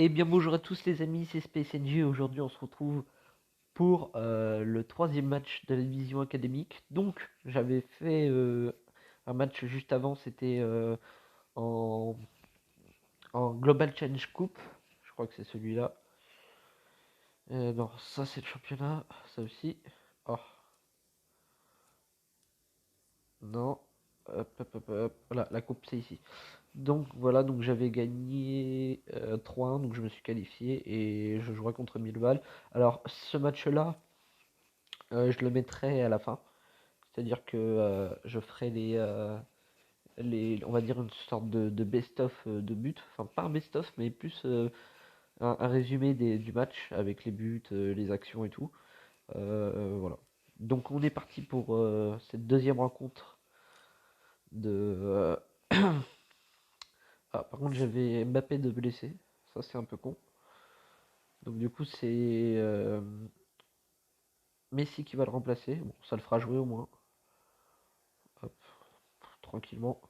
Eh bien bonjour à tous les amis, c'est Space NG. Aujourd'hui on se retrouve pour le troisième match de la division académique. Donc j'avais fait un match juste avant, c'était en, en Global Challenge Coupe. Je crois que c'est celui-là. Non, ça c'est le championnat, ça aussi. Oh, non. Hop, hop, hop, hop. Voilà, la coupe c'est ici. Donc voilà, donc j'avais gagné 3-1, donc je me suis qualifié et je jouerai contre Millwall. Alors ce match-là, je le mettrai à la fin. C'est-à-dire que je ferai on va dire une sorte de best-of de buts. Enfin, pas un best-of, mais plus un résumé du match avec les buts, les actions et tout. Voilà. Donc on est parti pour cette deuxième rencontre de... Ah, par contre j'avais Mbappé de blessé. Ça c'est un peu con. Donc du coup c'est Messi qui va le remplacer. Bon, ça le fera jouer au moins. Hop, tranquillement.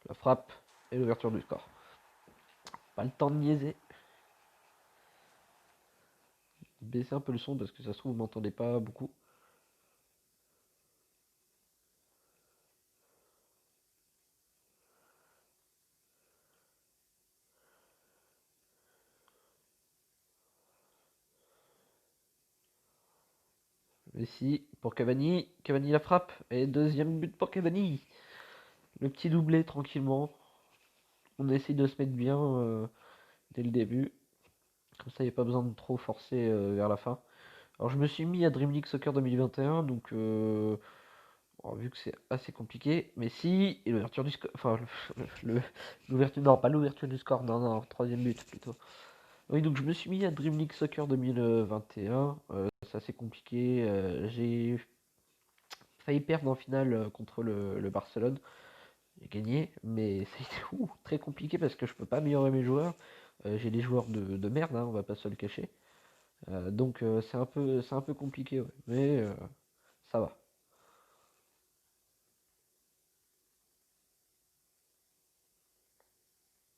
La frappe et l'ouverture du score. Pas le temps de niaiser. Baisser un peu le son parce que ça se trouve vous m'entendez pas beaucoup. Messi pour Cavani, Cavani la frappe et deuxième but pour Cavani. Le petit doublé tranquillement. On essaye de se mettre bien dès le début. Comme ça, il n'y a pas besoin de trop forcer vers la fin. Alors je me suis mis à Dream League Soccer 2021, donc bon, vu que c'est assez compliqué, Messi et l'ouverture du score, enfin l'ouverture, non pas l'ouverture du score, non non, troisième but plutôt. Oui, donc je me suis mis à Dream League Soccer 2021. C'est assez compliqué. J'ai failli perdre en finale contre le Barcelone. J'ai gagné, mais ça a été très compliqué parce que je peux pas améliorer mes joueurs. J'ai des joueurs de merde, hein, on va pas se le cacher. Donc c'est un peu compliqué, ouais. Mais ça va.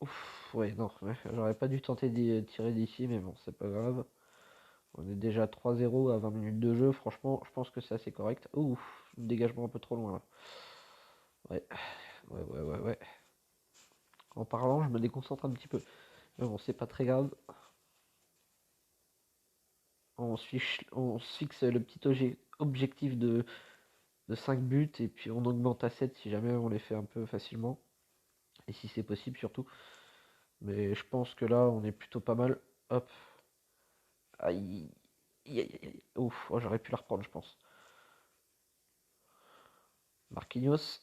Ouf, ouais, non, ouais, j'aurais pas dû tenter d'y tirer d'ici, mais bon, c'est pas grave. On est déjà 3-0 à 20 minutes de jeu. Franchement, je pense que c'est assez correct. Ouf, dégagement un peu trop loin là. Ouais, ouais. En parlant, je me déconcentre un petit peu. Mais bon, c'est pas très grave. On se fixe le petit objectif de 5 buts et puis on augmente à 7 si jamais on les fait un peu facilement. Et si c'est possible surtout. Mais je pense que là, on est plutôt pas mal. Hop. Aïe. Aïe, aïe, aïe. Ouf, oh, j'aurais pu la reprendre, je pense. Marquinhos.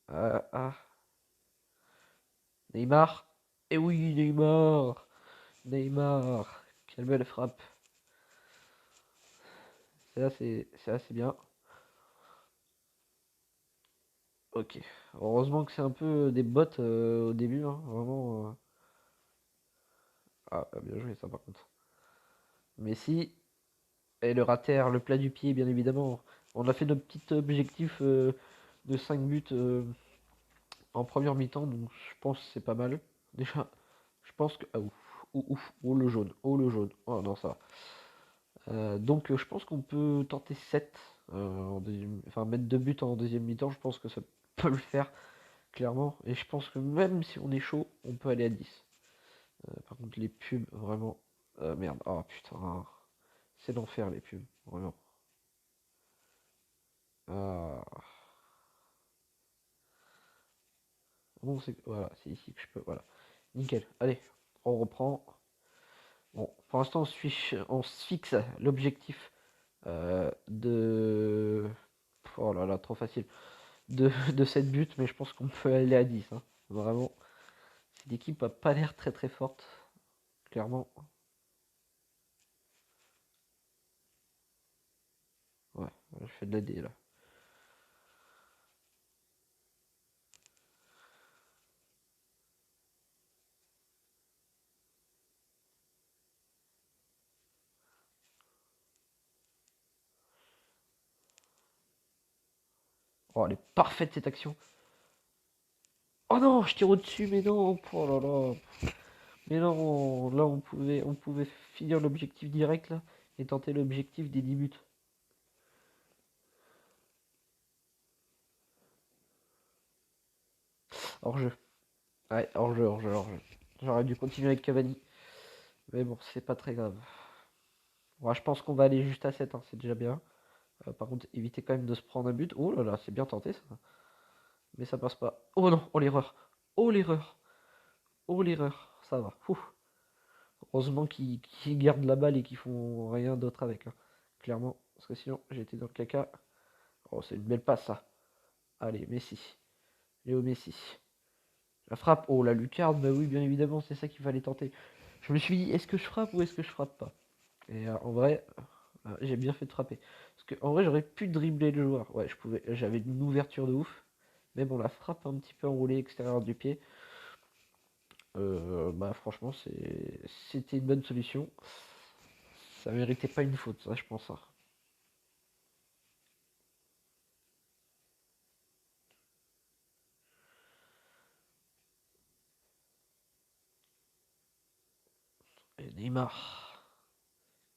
Ah. Neymar. Et oui, Neymar. Neymar. Quelle belle frappe. C'est assez bien. Ok. Heureusement que c'est un peu des bots au début, hein, vraiment. Ah, bien joué ça par contre. Messi. Et le rater, le plat du pied, bien évidemment. On a fait notre petit objectif de 5 buts en première mi-temps, donc je pense que c'est pas mal. Déjà, je pense que. Ah ouf, ouf, oh le jaune, oh le jaune. Oh non, ça va. Donc je pense qu'on peut tenter 7 enfin mettre 2 buts en deuxième mi-temps, je pense que ça peut le faire, clairement. Et je pense que même si on est chaud, on peut aller à 10. Par contre, les pubs, vraiment. Merde, oh putain, c'est l'enfer les pubs, vraiment. Ah. Bon, voilà, c'est ici que je peux. Voilà. Nickel. Allez, on reprend. Bon, pour l'instant, on se fixe l'objectif de. Oh là là, trop facile. De 7 buts, mais je pense qu'on peut aller à 10, hein. Vraiment. Cette équipe a pas l'air très très forte, clairement. Ouais, je fais de la D là. Oh, elle est parfaite cette action. Oh non, je tire au-dessus, mais non. Oh là là. Mais non, là on pouvait finir l'objectif direct là et tenter l'objectif des 10 buts. Hors jeu. Ouais, hors jeu, hors jeu, hors jeu. J'aurais dû continuer avec Cavani. Mais bon, c'est pas très grave. Ouais, je pense qu'on va aller juste à 7, hein, c'est déjà bien. Par contre, éviter quand même de se prendre un but. Oh là là, c'est bien tenté ça. Mais ça passe pas. Oh non, oh l'erreur. Oh l'erreur. Oh l'erreur. Ça va. Ouh. Heureusement qu'ils gardent la balle et qu'ils font rien d'autre avec, hein. Clairement. Parce que sinon, j'ai été dans le caca. Oh, c'est une belle passe ça. Allez, Messi. Léo Messi. La frappe. Oh, la lucarne. Bah oui, bien évidemment, c'est ça qu'il fallait tenter. Je me suis dit, est-ce que je frappe ou est-ce que je frappe pas? Et en vrai, j'ai bien fait de frapper. Parce que en vrai, j'aurais pu dribbler le joueur. Ouais, je pouvais. J'avais une ouverture de ouf. Mais bon, la frappe un petit peu enroulée extérieur du pied. Bah franchement, c'était une bonne solution. Ça méritait pas une faute, ça, je pense, ça. Et Neymar,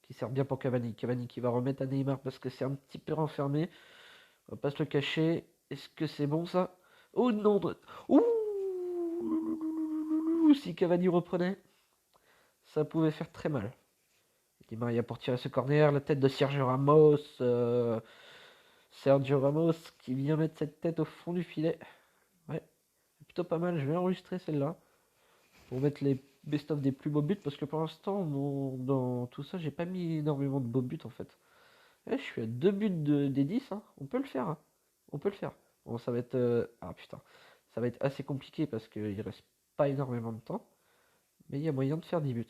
qui sert bien pour Cavani. Cavani qui va remettre à Neymar parce que c'est un petit peu renfermé. On va pas se le cacher. Est-ce que c'est bon ça? Oh non! Ouh! Si Cavani reprenait, ça pouvait faire très mal. Di Maria pour tirer ce corner, la tête de Sergio Ramos. Sergio Ramos qui vient mettre cette tête au fond du filet. Ouais, plutôt pas mal. Je vais enregistrer celle-là pour mettre les best-of des plus beaux buts parce que pour l'instant, dans tout ça, j'ai pas mis énormément de beaux buts en fait. Eh, je suis à 2 buts des 10, hein. On peut le faire, hein. On peut le faire. Bon, ça va être. Ah putain, ça va être assez compliqué parce qu'il reste pas énormément de temps. Mais il y a moyen de faire 10 buts.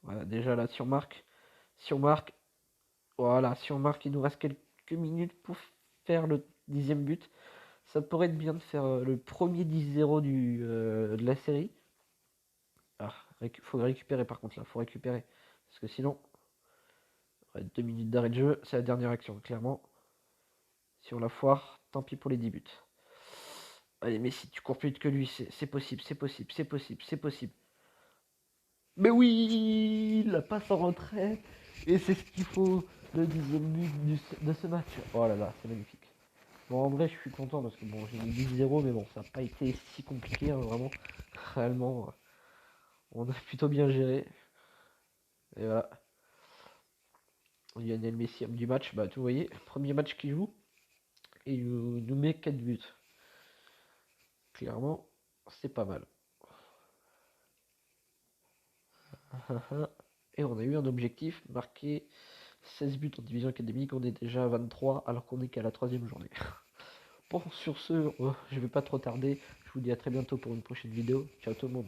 Voilà, déjà là, si on marque, voilà, si on marque, il nous reste quelques minutes pour faire le 10e but. Ça pourrait être bien de faire le premier 10-0 de la série. Ah, faut récupérer par contre là, faut récupérer. Parce que sinon, ouais, 2 minutes d'arrêt de jeu, c'est la dernière action, clairement. Si on la foire, tant pis pour les 10 buts. Allez, mais si tu cours plus vite que lui, c'est possible, c'est possible, c'est possible, c'est possible. Mais oui, la passe en retrait. Et c'est ce qu'il faut, le 10e but de ce match. Oh là là, c'est magnifique. Bon, en vrai, je suis content parce que bon, j'ai mis 10-0, mais bon, ça n'a pas été si compliqué, hein, vraiment. Réellement, on a plutôt bien géré. Et voilà. Lionel Messi homme du match, bah, tu voyez, premier match qu'il joue, et il nous met 4 buts. Clairement, c'est pas mal. Et on a eu un objectif, marquer 16 buts en division académique, on est déjà à 23 alors qu'on est qu'à la troisième journée. Bon, sur ce, je vais pas trop tarder, je vous dis à très bientôt pour une prochaine vidéo. Ciao tout le monde.